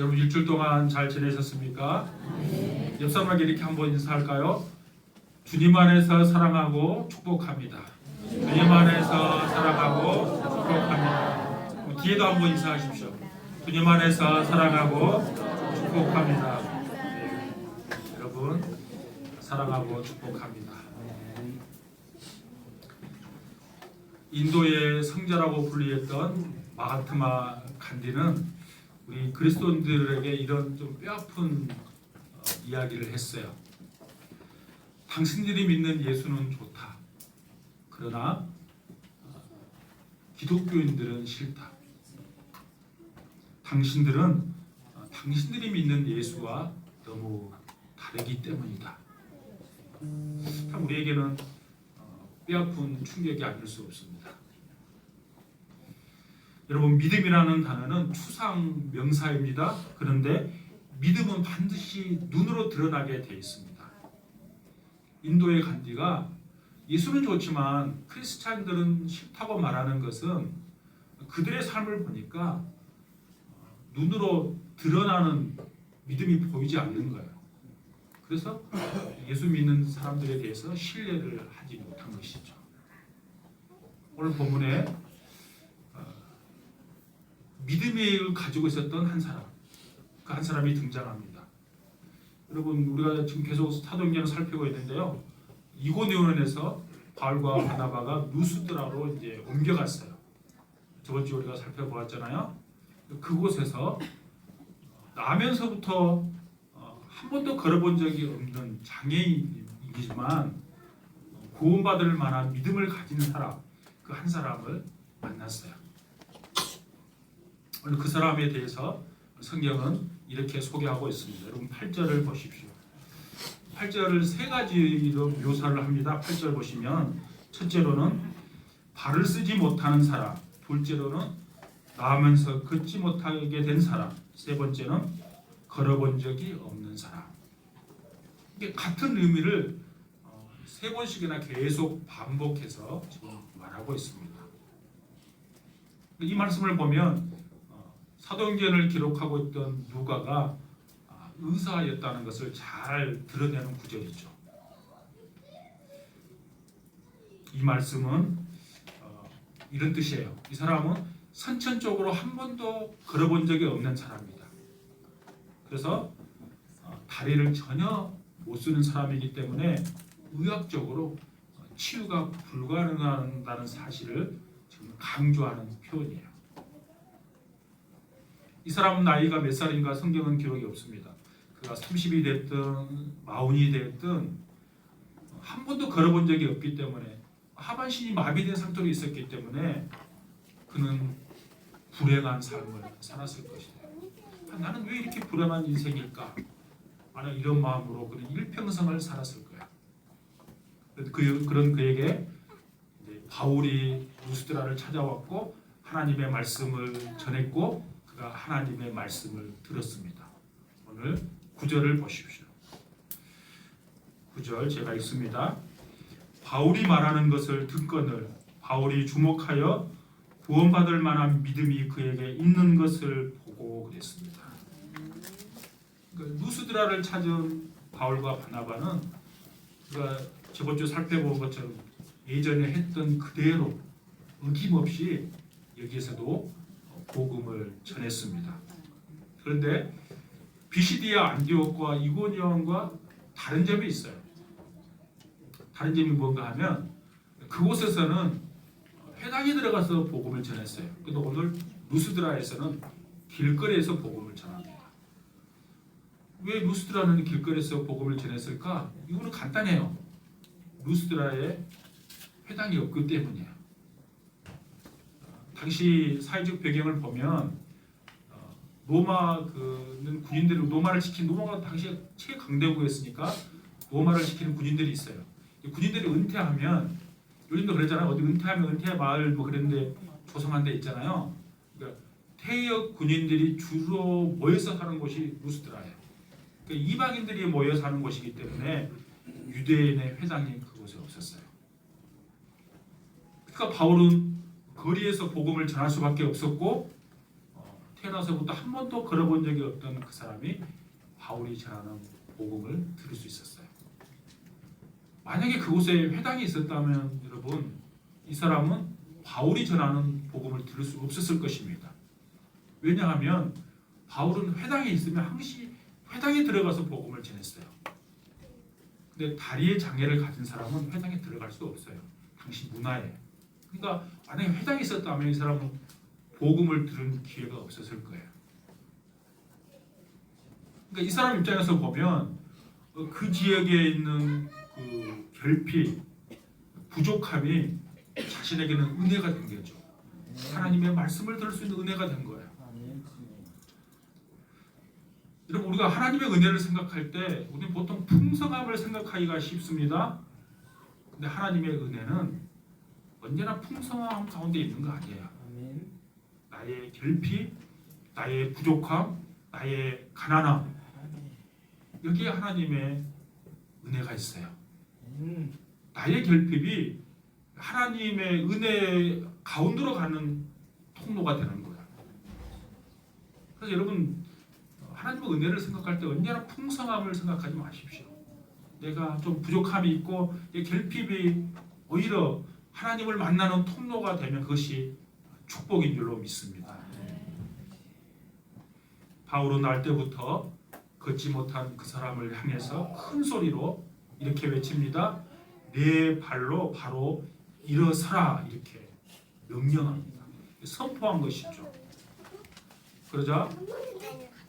여러분 일주일 동안 잘 지내셨습니까? 네. 옆 사람에게 이렇게 한번 인사할까요? 주님 안에서 사랑하고 축복합니다. 주님 안에서 사랑하고 축복합니다. 뒤에도 한번 인사하십시오. 주님 안에서 사랑하고 축복합니다. 네. 여러분 사랑하고 축복합니다. 인도의 성자라고 불리했던 마하트마 간디는 우리 그리스도인들에게 이런 좀 뼈아픈 이야기를 했어요. 당신들이 믿는 예수는 좋다. 그러나 기독교인들은 싫다. 당신들이 믿는 예수와 너무 다르기 때문이다. 참 우리에게는 뼈아픈 충격이 아닐 수 없습니다. 여러분 믿음이라는 단어는 추상 명사입니다. 그런데 믿음은 반드시 눈으로 드러나게 돼 있습니다. 인도의 간디가 예수는 좋지만 크리스찬들은 싫다고 말하는 것은 그들의 삶을 보니까 눈으로 드러나는 믿음이 보이지 않는 거예요. 그래서 예수 믿는 사람들에 대해서 신뢰를 하지 못한 것이죠. 오늘 본문에 믿음을 가지고 있었던 한 사람, 그 한 사람이 등장합니다. 여러분 우리가 지금 계속 사도행전을 살피고 있는데요. 이고니온에서 바울과 바나바가 루스드라로 이제 옮겨갔어요. 저번 주에 우리가 살펴보았잖아요. 그곳에서 나면서부터 한 번도 걸어본 적이 없는 장애인이지만 구원받을 만한 믿음을 가진 사람, 그 한 사람을 만났어요. 오늘 그 사람에 대해서 성경은 이렇게 소개하고 있습니다. 여러분 8절을 보십시오. 8절을 세 가지로 묘사를 합니다. 8절 보시면 첫째로는 발을 쓰지 못하는 사람, 둘째로는 나으면서 걷지 못하게 된 사람, 세 번째는 걸어본 적이 없는 사람. 이게 같은 의미를 세 번씩이나 계속 반복해서 지금 말하고 있습니다. 이 말씀을 보면 사도행전을 기록하고 있던 누가가 의사였다는 것을 잘 드러내는 구절이죠. 이 말씀은 이런 뜻이에요. 이 사람은 선천적으로 한 번도 걸어본 적이 없는 사람입니다. 그래서 다리를 전혀 못 쓰는 사람이기 때문에 의학적으로 치유가 불가능하다는 사실을 지금 강조하는 표현이에요. 이 사람 나이가 몇 살인가 성경은 기록이 없습니다. 그가 30이 됐든 40이 됐든 한 번도 걸어본 적이 없기 때문에 하반신이 마비된 상태로 있었기 때문에 그는 불행한 삶을 살았을 것이다. 나는 왜 이렇게 불행한 인생일까? 만약 이런 마음으로 그는 일평생을 살았을 거야. 그런 그에게 바울이 루스드라를 찾아왔고 하나님의 말씀을 전했고 그가 하나님의 말씀을 들었습니다. 오늘 9절을 보십시오. 9절 제가 읽습니다. 바울이 말하는 것을 듣거늘 바울이 주목하여 구원받을 만한 믿음이 그에게 있는 것을 보고 그랬습니다. 그러니까 루스드라를 찾은 바울과 바나바는 우리가 저번 주 살펴본 것처럼 예전에 했던 그대로 어김없이 여기에서도 복음을 전했습니다. 그런데 비시디아 안디옥과 이고니온과 다른 점이 있어요. 다른 점이 뭔가 하면 그곳에서는 회당에 들어가서 복음을 전했어요. 그런데 오늘 루스드라에서는 길거리에서 복음을 전합니다. 왜 루스드라는 길거리에서 복음을 전했을까? 이거는 간단해요. 루스드라에 회당이 없기 때문이에요. 당시 사회적 배경을 보면 로마는 군인들이 로마를 지킨 로마가 당시에 최강대국이었으니까 로마를 지키는 군인들이 있어요. 군인들이 은퇴하면 요즘도 그러잖아요. 어디 은퇴하면 은퇴 마을 뭐 그런데 조성한 데 있잖아요. 그러니까 퇴역 군인들이 주로 모여서 사는 곳이 루스드라예요. 그러니까 이방인들이 모여 사는 곳이기 때문에 유대인의 회당이 그곳에 없었어요. 그러니까 바울은 거리에서 복음을 전할 수밖에 없었고 태어나서부터 한 번도 걸어본 적이 없던 그 사람이 바울이 전하는 복음을 들을 수 있었어요. 만약에 그곳에 회당이 있었다면 여러분, 이 사람은 바울이 전하는 복음을 들을 수 없었을 것입니다. 왜냐하면 바울은 회당에 있으면 항시 회당에 들어가서 복음을 전했어요. 근데 다리의 장애를 가진 사람은 회당에 들어갈 수 없어요. 당시 문화에. 그러니까 만약에 회당에 있었다면 이 사람은 복음을 들은 기회가 없었을 거예요. 그러니까 이 사람 입장에서 보면 그 지역에 있는 그 결핍, 부족함이 자신에게는 은혜가 된 거죠. 하나님의 말씀을 들을 수 있는 은혜가 된 거예요. 여러분, 우리가 하나님의 은혜를 생각할 때 우리는 보통 풍성함을 생각하기가 쉽습니다. 근데 하나님의 은혜는 언제나 풍성함 가운데 있는 거 아니에요. 나의 결핍, 나의 부족함, 나의 가난함, 여기에 하나님의 은혜가 있어요. 나의 결핍이 하나님의 은혜 가운데로 가는 통로가 되는 거예요. 그래서 여러분, 하나님의 은혜를 생각할 때 언제나 풍성함을 생각하지 마십시오. 내가 좀 부족함이 있고 내 결핍이 오히려 하나님을 만나는 통로가 되면 그것이 축복인 줄로 믿습니다. 바울은 날 때부터 걷지 못한 그 사람을 향해서 큰 소리로 이렇게 외칩니다. 내 발로 바로 일어서라, 이렇게 명령합니다. 선포한 것이죠. 그러자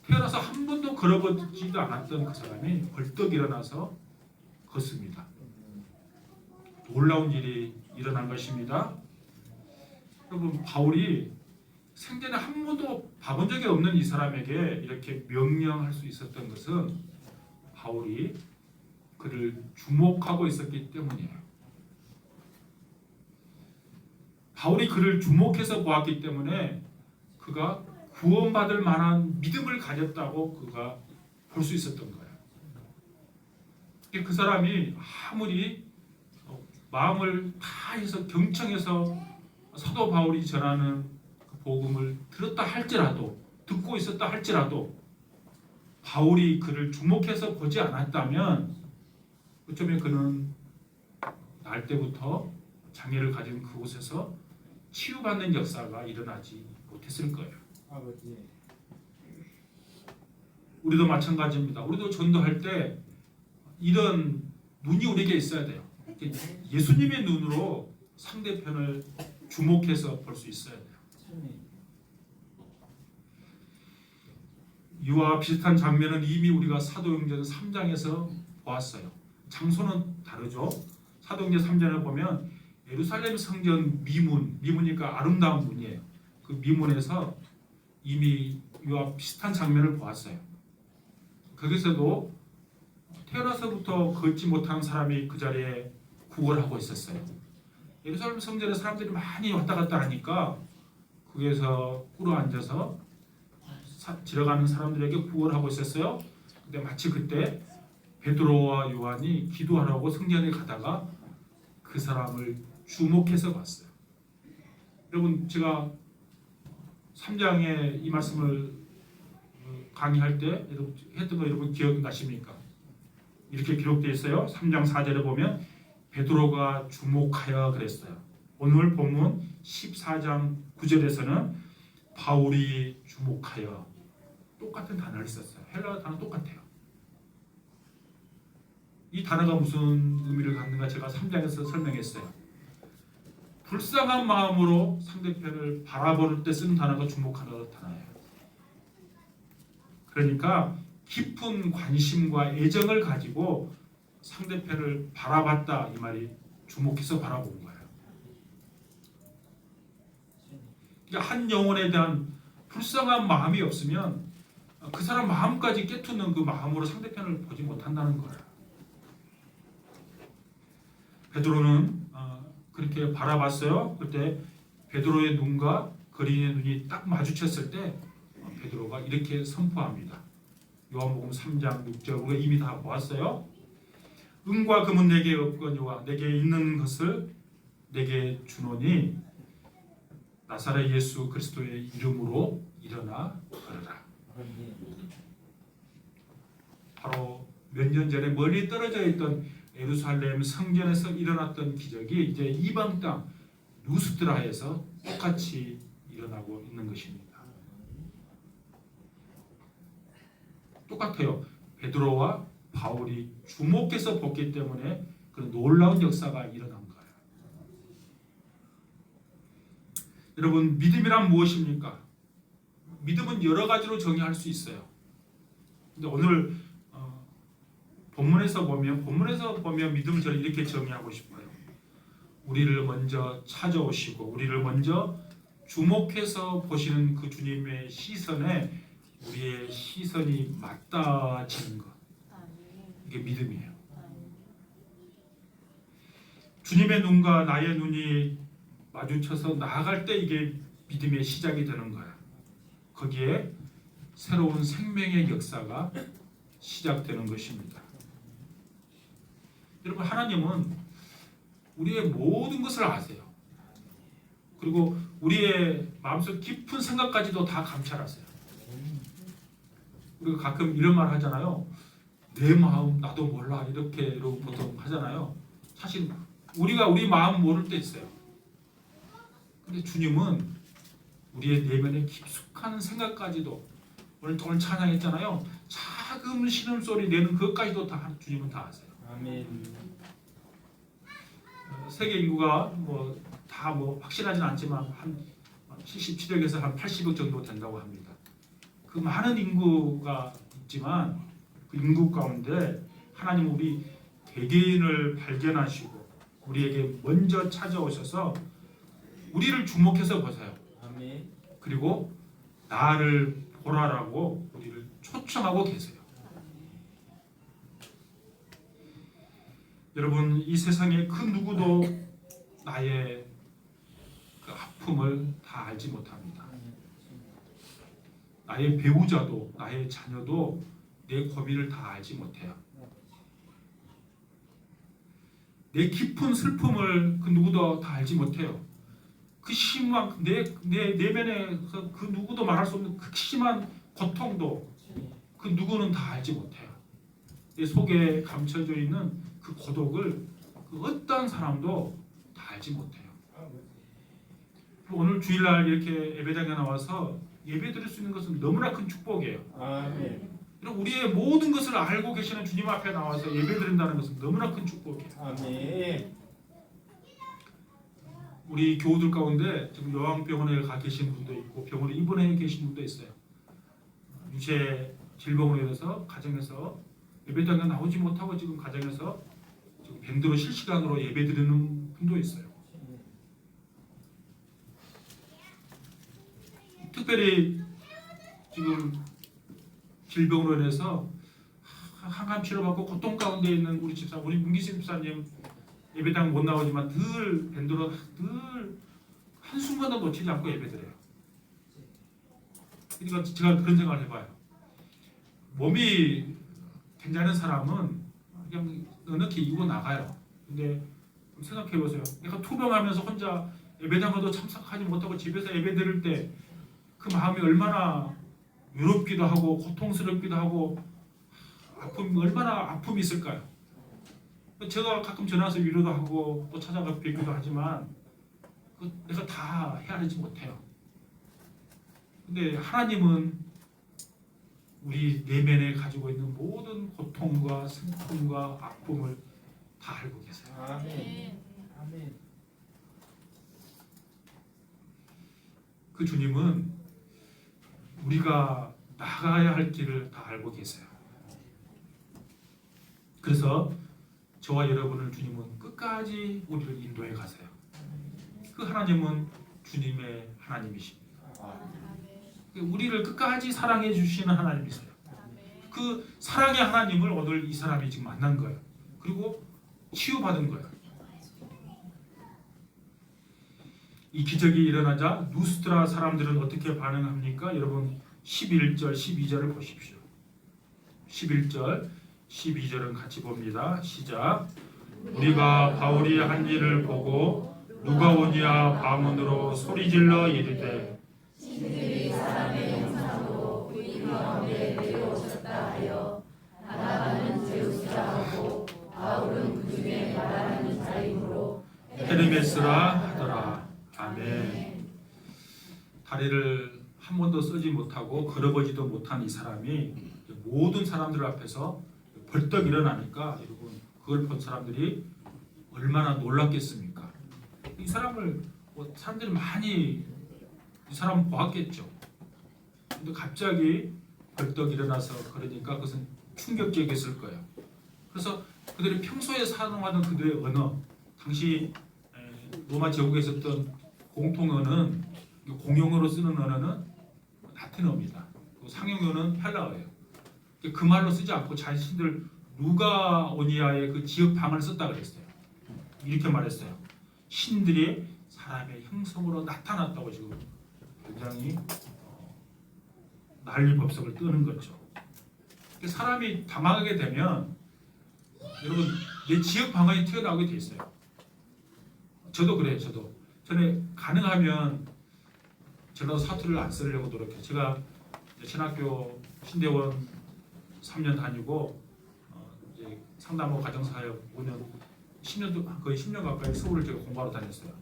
태어나서 한 번도 걸어보지도 않았던 그 사람이 벌떡 일어나서 걷습니다. 놀라운 일이 일어난 것입니다. 여러분, 바울이 생전에 한 번도 봐본 적이 없는 이 사람에게 이렇게 명령할 수 있었던 것은 바울이 그를 주목하고 있었기 때문이에요. 바울이 그를 주목해서 보았기 때문에 그가 구원받을 만한 믿음을 가졌다고 그가 볼 수 있었던 거예요. 그 사람이 아무리 마음을 다해서 경청해서 사도 바울이 전하는 그 복음을 들었다 할지라도, 듣고 있었다 할지라도 바울이 그를 주목해서 보지 않았다면 어쩌면 그는 날 때부터 장애를 가진 그곳에서 치유받는 역사가 일어나지 못했을 거예요. 아버지. 우리도 마찬가지입니다. 우리도 전도할 때 이런 눈이 우리에게 있어야 돼요. 예수님의 눈으로 상대편을 주목해서 볼 수 있어야 돼요. 이와 비슷한 장면은 이미 우리가 사도행전 3장에서 보았어요. 장소는 다르죠. 사도행전 3장을 보면 예루살렘 성전 미문이니까 아름다운 문이에요. 그 미문에서 이미 이와 비슷한 장면을 보았어요. 거기서도 태어나서부터 걷지 못하는 사람이 그 자리에 구걸하고 있었어요. 예루살렘 성전에 사람들이 많이 왔다 갔다 하니까 거기에서 꿇어 앉아서 지나가는 사람들에게 구걸하고 있었어요. 근데 마치 그때 베드로와 요한이 기도하라고 성전에 가다가 그 사람을 주목해서 봤어요. 여러분, 제가 3장에 이 말씀을 강의할 때 여러분 했던 거 여러분 기억나십니까? 이렇게 기록되어 있어요. 3장 4절에 보면 베드로가 주목하여 그랬어요. 오늘 본문 14장 9절에서는 바울이 주목하여, 똑같은 단어를 썼어요. 헬라어 단어 똑같아요. 이 단어가 무슨 의미를 갖는가 제가 3장에서 설명했어요. 불쌍한 마음으로 상대편을 바라볼 때 쓰는 단어가 주목하는 단어예요. 그러니까 깊은 관심과 애정을 가지고 상대편을 바라봤다, 이 말이 주목해서 바라본 거예요. 그러니까 한 영혼에 대한 불쌍한 마음이 없으면 그 사람 마음까지 깨트는 그 마음으로 상대편을 보지 못한다는 거예요. 베드로는 그렇게 바라봤어요. 그때 베드로의 눈과 거린의 눈이 딱 마주쳤을 때 베드로가 이렇게 선포합니다. 요한복음 3장 6절 우리가 이미 다 보았어요. 은과 금은 내게 없거니와 내게 있는 것을 내게 주노니 나사렛 예수 그리스도의 이름으로 일어나 걸으라. 바로 몇 년 전에 멀리 떨어져 있던 예루살렘 성전에서 일어났던 기적이 이제 이방 땅 루스드라에서 똑같이 일어나고 있는 것입니다. 똑같아요. 베드로와 바울이 주목해서 봤기 때문에 그런 놀라운 역사가 일어난 거예요. 여러분, 믿음이란 무엇입니까? 믿음은 여러 가지로 정의할 수 있어요. 근데 오늘 본문에서 보면 믿음을 저는 이렇게 정의하고 싶어요. 우리를 먼저 찾아오시고 우리를 먼저 주목해서 보시는 그 주님의 시선에 우리의 시선이 맞닿아지는 것. 이게 믿음이에요. 주님의 눈과 나의 눈이 마주쳐서 나아갈 때 이게 믿음의 시작이 되는 거야. 거기에 새로운 생명의 역사가 시작되는 것입니다. 여러분, 하나님은 우리의 모든 것을 아세요. 그리고 우리의 마음속 깊은 생각까지도 다 감찰하세요. 우리가 가끔 이런 말 하잖아요. 내 마음 나도 몰라, 이렇게 보통 하잖아요. 사실 우리가 우리 마음 모를 때 있어요. 근데 주님은 우리의 내면의 깊숙한 생각까지도, 오늘 찬양했잖아요. 작은 신음소리 내는 그것까지도 다 주님은 다 아세요. 아멘. 세계 인구가 다 확실하진 않지만 한 77억에서 한 80억 정도 된다고 합니다. 그 많은 인구가 있지만 그 인구 가운데 하나님은 우리 개개인을 발견하시고 우리에게 먼저 찾아오셔서 우리를 주목해서 보세요. 아멘. 그리고 나를 보라라고 우리를 초청하고 계세요. 여러분, 이 세상에 그 누구도 나의 그 아픔을 다 알지 못합니다. 나의 배우자도 나의 자녀도 내 고민을 다 알지 못해요. 내 깊은 슬픔을 그 누구도 다 알지 못해요. 그 심한 내 내면에 그 누구도 말할 수 없는 그 심한 고통도 그 누구는 다 알지 못해요. 내 속에 감춰져 있는 그 고독을 그 어떤 사람도 다 알지 못해요. 오늘 주일날 이렇게 예배당에 나와서 예배드릴 수 있는 것은 너무나 큰 축복이에요. 아멘. 우리의 모든 것을 알고 계시는 주님 앞에 나와서 예배드린다는 것은 너무나 큰 축복이에요. 아멘. 우리 교우들 가운데 지금 요양병원에 가 계신 분도 있고 병원에 입원해 계신 분도 있어요. 유체 질병으로 인해서 가정에서 예배당에 나오지 못하고 지금 가정에서 지금 밴드로 실시간으로 예배드리는 분도 있어요. 특별히 지금 질병으로 인해서 항암 치료받고 고통 가운데 있는 우리 집사, 우리 문기신 집사님 예배당 못 나오지만 늘 밴드로 늘 한순간도 놓치지 않고 예배드려요. 그러니까 제가 그런 생각을 해봐요. 몸이 괜찮은 사람은 그냥 넉넉히 이고 나가요. 근데 생각해보세요. 내가 투병하면서 혼자 예배당 가도 참석하지 못하고 집에서 예배 드릴 때 그 마음이 얼마나 외롭기도 하고 고통스럽기도 하고 얼마나 아픔이 있을까요? 제가 가끔 전화해서 위로도 하고 또 찾아가 뵙기도 하지만 내가 다 헤아리지 못해요. 근데 하나님은 우리 내면에 가지고 있는 모든 고통과 슬픔과 아픔을 다 알고 계세요. 아멘. 아멘. 그 주님은 우리가 나가야 할 길을 다 알고 계세요. 그래서 저와 여러분을 주님은 끝까지 우리를 인도해 가세요. 그 하나님은 주님의 하나님이십니다. 우리를 끝까지 사랑해 주시는 하나님이세요. 그 사랑의 하나님을 오늘 이 사람이 지금 만난 거예요. 그리고 치유받은 거예요. 이 기적이 일어나자 루스드라 사람들은 어떻게 반응합니까? 여러분 11절, 12절을 보십시오. 11절, 12절은 같이 봅니다. 시작. 우리가 바울이 한 일을 보고 누가 오냐 밤문으로 소리질러 이르되 신들이 사람의 헤르메스라 하더라. 아멘. 다리를 한 번도 쓰지 못하고 걸어보지도 못한 이 사람이 모든 사람들 앞에서 벌떡 일어나니까 여러분 그걸 본 사람들이 얼마나 놀랐겠습니까? 이 사람을 사람들이 많이 이 사람 보았겠죠. 근데 갑자기 벌떡 일어나서 그러니까 그것은 충격적이었을 거예요. 그래서 그들이 평소에 사용하는 그들의 언어, 당시 로마 제국에 있었던 공통어는 공용어로 쓰는 언어는 라틴어입니다. 상용어는 헬라어예요. 그 말로 쓰지 않고 자신들 루가오니아의 그 지역 방언을 썼다 그랬어요. 이렇게 말했어요. 신들이 사람의 형성으로 나타났다고 지금 굉장히 난리법석을 뜨는 거죠. 사람이 당황하게 되면 여러분 내 지역 방언이 튀어나오게 돼 있어요. 저도 그래요. 저는 가능하면 전라도 사투리를 안 쓰려고 노력해요. 제가 신학교 신대원 3년 다니고 이제 상담하고 가정사역 5년 10년 거의 10년 가까이 서울을 제가 공부하러 다녔어요.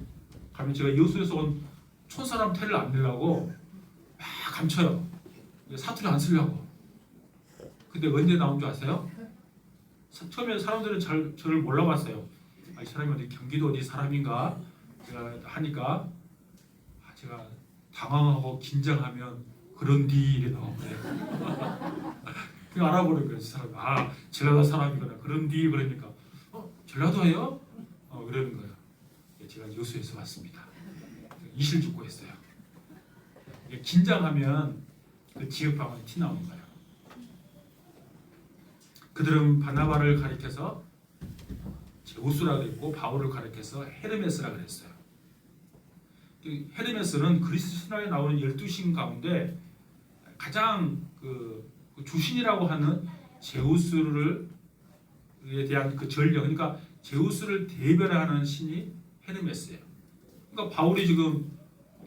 가면 제가 여수에서 온 촌사람 태를 안 내려고 막 감춰요. 사투리 안 쓰려고. 근데 언제 나온 줄 아세요? 처음에 사람들은 저를 몰라봤어요. 이 사람이 어디 경기도 어디 사람인가 제가 하니까 제가 당황하고 긴장하면 그런 뒤에 나오네요. 그 알아보는 거예요. 사람 전라도 사람이구나. 그런 뒤 그러니까 전라도예요? 이러는 거예요. 제가 여수에서 왔습니다. 이실 죽고 했어요. 긴장하면 그 지역 방언이 티 나오는 거예요. 그들은 바나바를 가리켜서 제우스라 그랬고 바울을 가리켜서 헤르메스라 그랬어요. 헤르메스는 그리스 신화에 나오는 12신 가운데 가장 그 주신이라고 하는 제우스에 대한 그 전령, 그러니까 제우스를 대변하는 신이 헤르메스예요. 그러니까 바울이 지금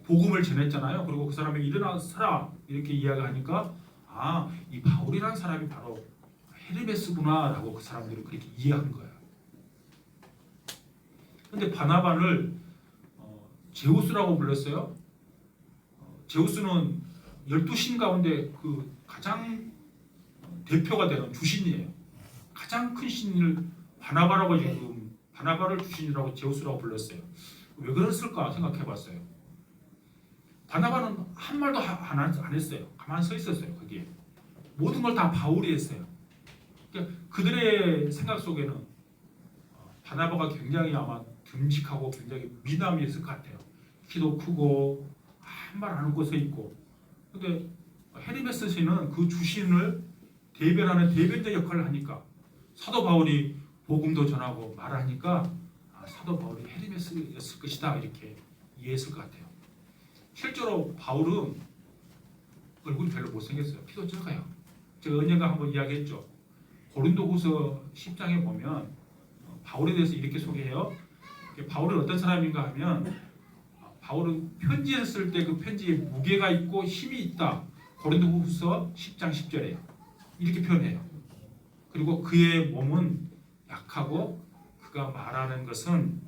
복음을 전했잖아요. 그리고 그 사람이 일어나서라 이렇게 이야기하니까 이 바울이라는 사람이 바로 헤르메스구나라고 그 사람들은 그렇게 이해한 거예요. 근데 바나바를 제우스라고 불렀어요. 제우스는 12신 가운데 그 가장 대표가 되는 주신이에요. 가장 큰 신을 바나바라고 지금 바나바를 주신이라고 제우스라고 불렀어요. 왜 그랬을까 생각해봤어요. 바나바는 한 말도 안 했어요. 가만히 서 있었어요. 거기에 모든 걸 다 바울이 했어요. 그러니까 그들의 생각 속에는 바나바가 굉장히 아마 듬직하고 굉장히 미남이었을 것 같아요. 키도 크고 한 말 안 웃고 서 있고. 근데 헤르메스 씨는 그 주신을 대변하는 대변자 역할을 하니까 사도 바울이 복음도 전하고 말하니까 사도 바울이 헤르메스였을 것이다 이렇게 이해했을 것 같아요. 실제로 바울은 얼굴이 별로 못생겼어요. 키도 작아요. 제가 언젠가 한번 이야기했죠. 고린도후서 10장에 보면 바울에 대해서 이렇게 소개해요. 바울은 어떤 사람인가 하면 바울은 편지를 쓸 때 그 편지에 무게가 있고 힘이 있다. 고린도후서 10장 10절에 이렇게 표현해요. 그리고 그의 몸은 약하고 그가 말하는 것은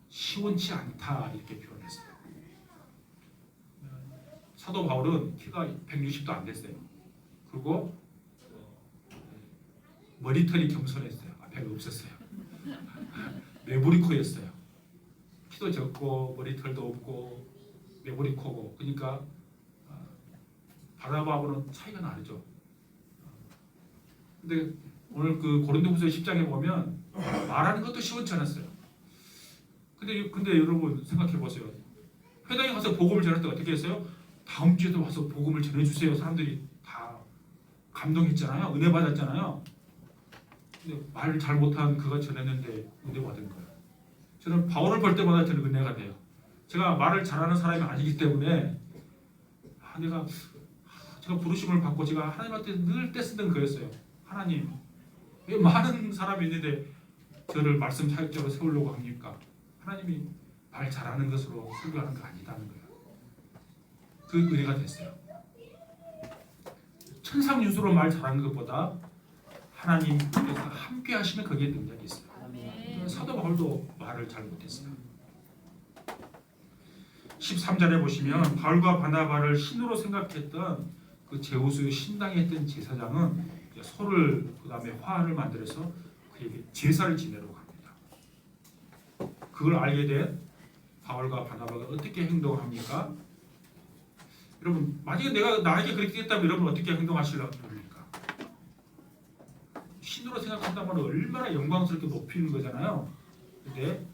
시원치 않다 이렇게 표현했어요. 사도 바울은 키가 160도 안 됐어요. 그리고 머리털이 겸손했어요. 별로 없었어요. 메보리코였어요. 키도 적고 머리털도 없고 메보리코고 그러니까 바나바하고는 차이가 나죠. 근데 오늘 그 고린도후서 10장에 보면 말하는 것도 시원치 않았어요. 근데 여러분 생각해 보세요. 회당에 가서 복음을 전할 때 어떻게 했어요? 다음 주에도 와서 복음을 전해주세요. 사람들이 다 감동했잖아요. 은혜 받았잖아요. 근데 말 잘 못한 그가 전했는데 은혜 받은 거예요. 저는 바울을 볼 때마다 저는 은혜가 돼요. 제가 말을 잘하는 사람이 아니기 때문에 제가 부르심을 받고 제가 하나님한테 늘 떼쓰던 거였어요. 하나님 왜 많은 사람이 있는데 저를 말씀 사역자로 세우려고 합니까? 하나님이 말 잘하는 것으로 설교하는 거 아니다는 거예요. 그 은혜가 됐어요. 천상윤수로 말 잘하는 것보다 하나님께서 함께 하시면 거기에 능력이 있어요. 사도 바울도 말을 잘 못했어요. 13절에 보시면 바울과 바나바를 신으로 생각했던 그 제우스의 신당에 있던 제사장은 이제 소를 그다음에 화환을 만들어서 그에게 제사를 지내러 갑니다. 그걸 알게 된 바울과 바나바가 어떻게 행동을 합니까? 여러분 만약에 나에게 그렇게 됐다면 여러분 어떻게 행동하실까? 신으로 생각한다면 얼마나 영광스럽게 높이는 거잖아요. 근데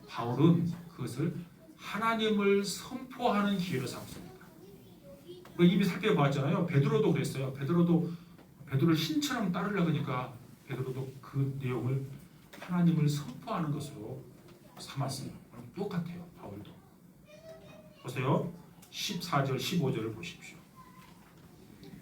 바울은 그것을 하나님을 선포하는 기회로 삼습니다. 우리가 이미 살펴봤잖아요. 베드로도 그랬어요. 베드로를 신처럼 따르려고 하니까 베드로도 그 내용을 하나님을 선포하는 것으로 삼았어요. 똑같아요. 바울도. 보세요. 14절 15절을 보십시오.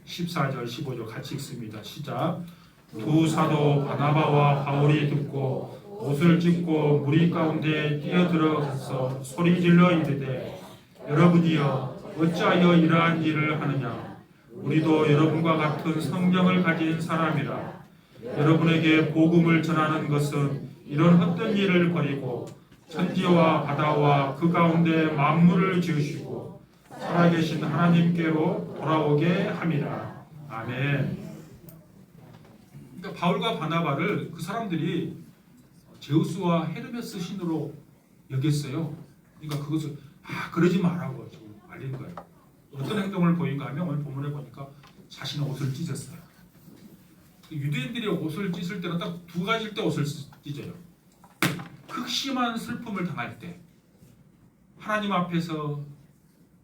14절 15절 같이 읽습니다. 시작. 두 사도 바나바와 바울이 듣고 옷을 찢고 무리 가운데 뛰어들어가서 소리질러 이르되 여러분이여 어찌하여 이러한 일을 하느냐. 우리도 여러분과 같은 성령을 가진 사람이라. 여러분에게 복음을 전하는 것은 이런 헛된 일을 버리고 천지와 바다와 그 가운데 만물을 지으시고 살아계신 하나님께로 돌아오게 함이라. 아멘. 그러니까 바울과 바나바를 그 사람들이 제우스와 헤르메스 신으로 여겼어요. 그러니까 그것을 그러지 말라고 지금 알리는 거예요. 어떤 행동을 보인가 하면 오늘 본문에 보니까 자신의 옷을 찢었어요. 유대인들이 옷을 찢을 때는 딱 두 가지일 때 옷을 찢어요. 극심한 슬픔을 당할 때, 하나님 앞에서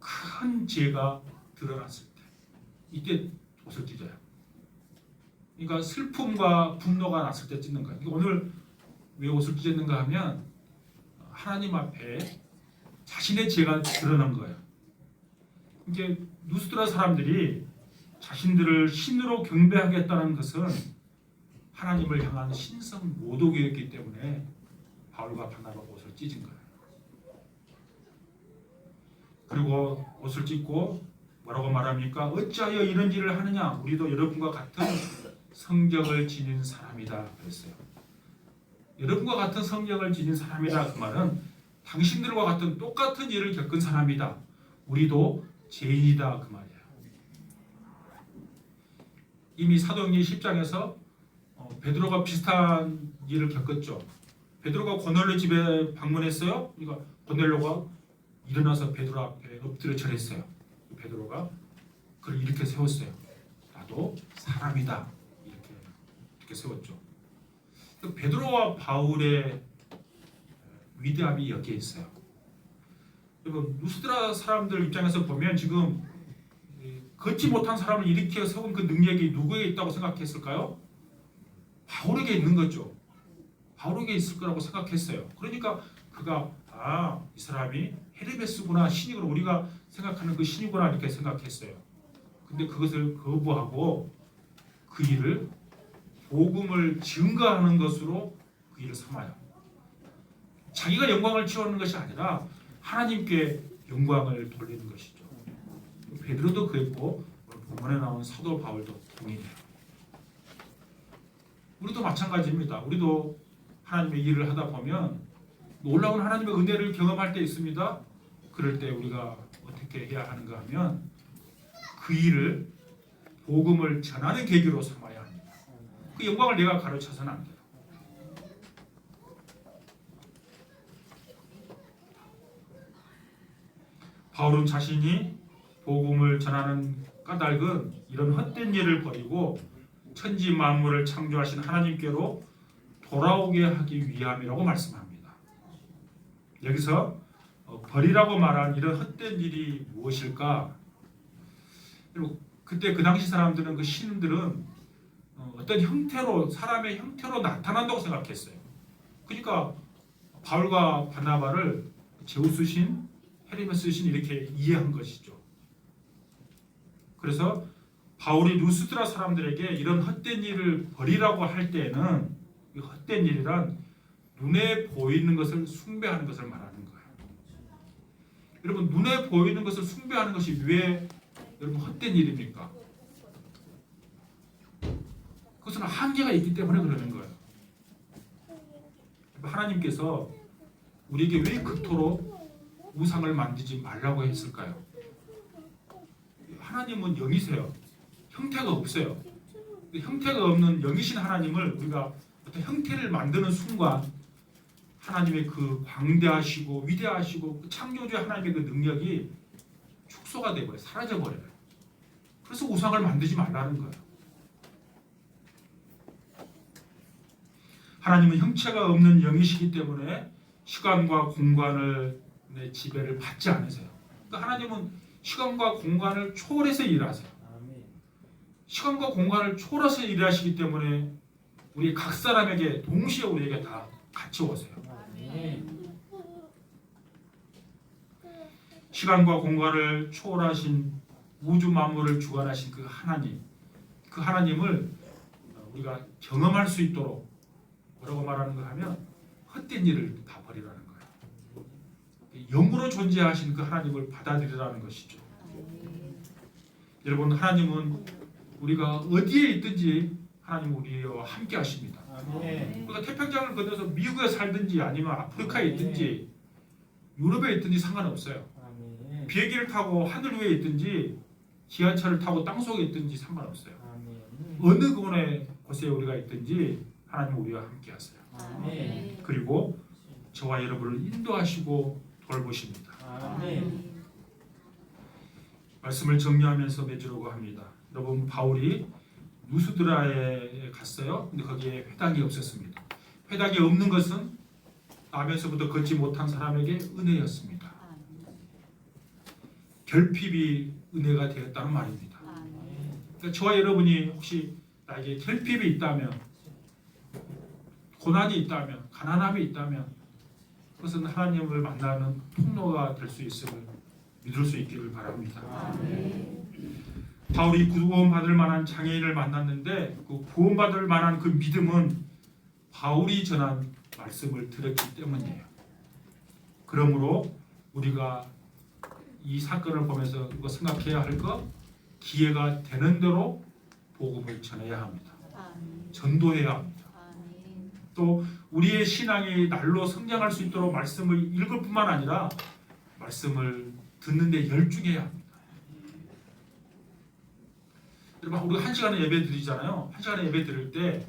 큰 죄가 드러났을 때, 이때 옷을 찢어요. 그러니까 슬픔과 분노가 났을 때 찢는 거예요. 그러니까 오늘 왜 옷을 찢었는가 하면 하나님 앞에 자신의 죄가 드러난 거예요. 이게 누스드라 사람들이 자신들을 신으로 경배하겠다는 것은 하나님을 향한 신성 모독이었기 때문에 바울과 바나바가 옷을 찢은 거예요. 그리고 옷을 찢고 뭐라고 말합니까? 어찌하여 이런 일을 하느냐? 우리도 여러분과 같은 성경을 지닌 사람이다 그랬어요. 여러분과 같은 성경을 지닌 사람이다 그 말은 당신들과 같은 똑같은 일을 겪은 사람이다. 우리도 죄인이다 그 말이에요. 이미 사도행전 10장에서 베드로가 비슷한 일을 겪었죠. 베드로가 고넬료 집에 방문했어요. 그러니까 고넬료가 일어나서 베드로 앞에 엎드려 절했어요. 베드로가 그를 이렇게 세웠어요. 나도 사람이다. 이렇게 세웠죠. 베드로와 바울의 위대함이 여기에 있어요. 여러분 루스드라 사람들 입장에서 보면 지금 걷지 못한 사람을 일으켜 세운 그 능력이 누구에게 있다고 생각했을까요? 바울에게 있는 거죠. 바울에게 있을 거라고 생각했어요. 그러니까 그가 이 사람이 헤르메스구나, 신이구나, 우리가 생각하는 그 신이구나 이렇게 생각했어요. 근데 그것을 거부하고 그 일을 복음을 증거하는 것으로 그 일을 삼아요. 자기가 영광을 치우는 것이 아니라 하나님께 영광을 돌리는 것이죠. 베드로도 그랬고 본문에 나온 사도 바울도 동일해요. 우리도 마찬가지입니다. 우리도 하나님의 일을 하다 보면 놀라운 하나님의 은혜를 경험할 때 있습니다. 그럴 때 우리가 어떻게 해야 하는가 하면 그 일을 복음을 전하는 계기로 삼아야 합니다. 그 영광을 내가 가르쳐서는 안 돼요. 바울은 자신이 복음을 전하는 까닭은 이런 헛된 일을 버리고 천지 만물을 창조하신 하나님께로 돌아오게 하기 위함이라고 말씀합니다. 여기서 버리라고 말한 이런 헛된 일이 무엇일까? 그때 그 당시 사람들은 그 신들은 어떤 형태로 사람의 형태로 나타난다고 생각했어요. 그러니까 바울과 바나바를 제우스 신, 헤르메스 신 이렇게 이해한 것이죠. 그래서 바울이 루스드라 사람들에게 이런 헛된 일을 버리라고 할 때에는 이 헛된 일이란 눈에 보이는 것을 숭배하는 것을 말하는 거예요. 여러분 눈에 보이는 것을 숭배하는 것이 왜 여러분 헛된 일입니까? 그것은 한계가 있기 때문에 그러는 거예요. 하나님께서 우리에게 왜 그토록 우상을 만들지 말라고 했을까요? 하나님은 영이세요. 형태가 없어요. 형태가 없는 영이신 하나님을 우리가 어떤 형태를 만드는 순간 하나님의 그 광대하시고 위대하시고 그 창조주의 하나님의 그 능력이 축소가 되어버려요. 사라져버려요. 그래서 우상을 만들지 말라는 거예요. 하나님은 형체가 없는 영이시기 때문에 시간과 공간을 지배를 받지 않으세요. 그러니까 하나님은 시간과 공간을 초월해서 일하세요. 아멘. 시간과 공간을 초월해서 일하시기 때문에 우리 각 사람에게 동시에 우리에게 다 같이 오세요. 아멘. 시간과 공간을 초월하신 우주 만물을 주관하신 그 하나님, 그 하나님을 우리가 경험할 수 있도록 뭐라고 말하는가 하면 헛된 일을 다 버리라는 거예요. 영으로 존재하신 그 하나님을 받아들이라는 것이죠. 여러분, 하나님은 우리가 어디에 있든지 하나님 우리와 함께 하십니다. 아멘. 우리가 태평양을 건너서 미국에 살든지 아니면 아프리카에 있든지 유럽에 있든지 상관없어요. 아멘. 비행기를 타고 하늘 위에 있든지 지하철을 타고 땅속에 있든지 상관없어요. 아멘. 어느 곳에 우리가 있든지 하나님 우리와 함께 하세요. 아멘. 그리고 저와 여러분을 인도하시고 돌보십니다. 아멘. 말씀을 정리하면서 맺으려고 합니다. 여러분, 바울이 누스드라에 갔어요. 근데 거기에 회당이 없었습니다. 회당이 없는 것은 나면서부터 걷지 못한 사람에게 은혜였습니다. 결핍이 은혜가 되었다는 말입니다. 그러니까 저와 여러분이 혹시 나에게 결핍이 있다면, 고난이 있다면, 가난함이 있다면 그것은 하나님을 만나는 통로가 될 수 있음을 믿을 수 있기를 바랍니다. 바울이 구원받을 만한 장애인을 만났는데 그 구원받을 만한 그 믿음은 바울이 전한 말씀을 들었기 때문이에요. 그러므로 우리가 이 사건을 보면서 이거 생각해야 할 것, 기회가 되는 대로 복음을 전해야 합니다. 전도해야 합니다. 또 우리의 신앙이 날로 성장할 수 있도록 말씀을 읽을 뿐만 아니라 말씀을 듣는 데 열중해야 합니다. 여러분, 우리가 1시간에 예배 드리잖아요. 1시간에 예배 드릴 때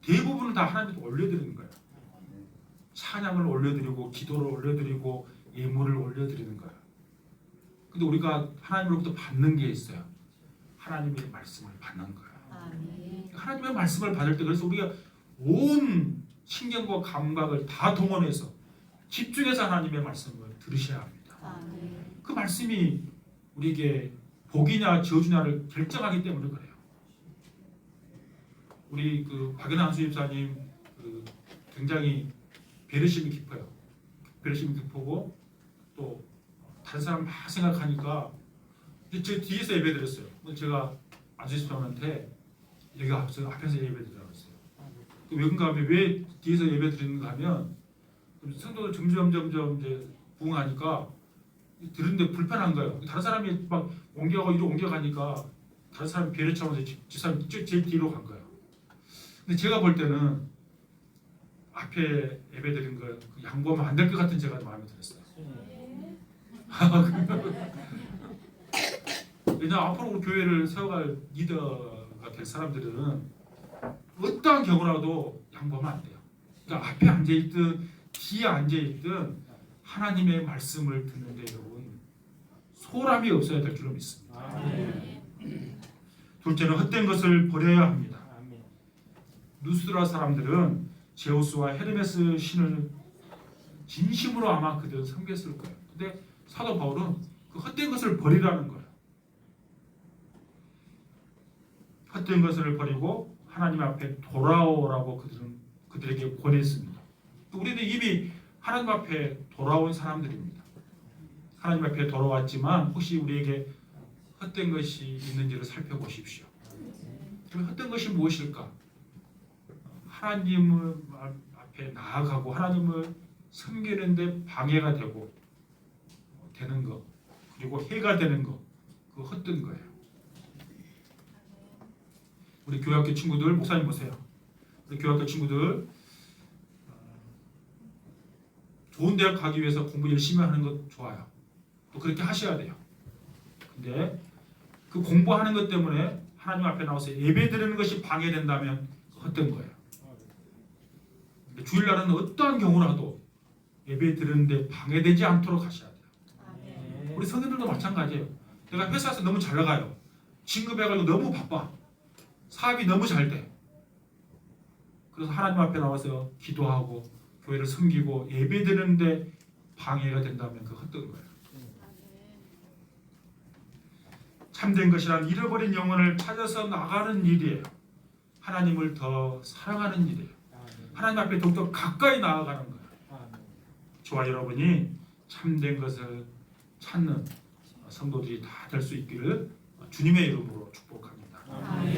대부분은 다 하나님께 올려드리는 거예요. 찬양을 올려드리고 기도를 올려드리고 예물을 올려드리는 거예요. 근데 우리가 하나님으로부터 받는 게 있어요. 하나님의 말씀을 받는 거예요. 하나님의 말씀을 받을 때 그래서 우리가 온 신경과 감각을 다 동원해서 집중해서 하나님의 말씀을 들으셔야 합니다. 그 말씀이 우리에게 복이냐 저주냐를 결정하기 때문에 그래요. 우리 그 박연한 수집사님 굉장히 배려심이 깊어요. 배려심이 깊고 또 다른 사람 막 생각하니까 제 뒤에서 예배드렸어요. 제가 안수집사님한테 여기 앞에서 예배드리라고 했어요. 왜 그런가 하면 왜 뒤에서 예배드리는가 하면 성도들 점점 이제 부흥하니까 들은데 불편한 거예요. 다른 사람이 막 옮겨가고 이리로 옮겨가니까 다른 사람이 배려 차원에서 집사님 제일 뒤로 간 거예요. 근데 제가 볼 때는 앞에 예배드린 거 양보하면 안 될 것 같은 제가 마음에 들었어요. 왜냐 앞으로 우리 교회를 세워갈 리더가 될 사람들은 어떠한 경우라도 양보하면 안 돼요. 그러니까 앞에 앉아있든 뒤에 앉아있든 하나님의 말씀을 듣는데 여러분 소람이 없어야 될 줄로 믿습니다. 둘째는 헛된 것을 버려야 합니다. 누스드라 사람들은 제우스와 헤르메스 신을 진심으로 아마 그들은 섬겼을 거예요. 근데 사도 바울은 그 헛된 것을 버리라는 거예요. 헛된 것을 버리고 하나님 앞에 돌아오라고 그들에게 권했습니다. 우리는 이미 하나님 앞에 돌아온 사람들입니다. 하나님 앞에 돌아왔지만 혹시 우리에게 헛된 것이 있는지를 살펴보십시오. 그럼 헛된 것이 무엇일까? 하나님을 앞에 나아가고 하나님을 섬기는데 방해가 되는 것, 그리고 해가 되는 것, 그 헛된 거예요. 우리 교회학교 친구들, 목사님 보세요. 우리 교회학교 친구들 좋은 대학 가기 위해서 공부 열심히 하는 것 좋아요. 또 그렇게 하셔야 돼요. 근데 그 공부하는 것 때문에 하나님 앞에 나와서 예배 드리는 것이 방해된다면 헛된 거예요. 주일날은 어떠한 경우라도 예배 드리는데 방해되지 않도록 하셔야 돼요. 네. 우리 성인들도 마찬가지예요. 내가 회사에서 너무 잘 나가요. 진급해가지고 너무 바빠. 사업이 너무 잘 돼. 그래서 하나님 앞에 나와서 기도하고 교회를 섬기고 예배 드리는데 방해가 된다면 그 헛된 거예요. 참된 것이란 잃어버린 영혼을 찾아서 나가는 일이에요. 하나님을 더 사랑하는 일이에요. 하나님 앞에 더욱더 가까이 나아가는 거예요. 저와 여러분이 참된 것을 찾는 성도들이 다 될 수 있기를 주님의 이름으로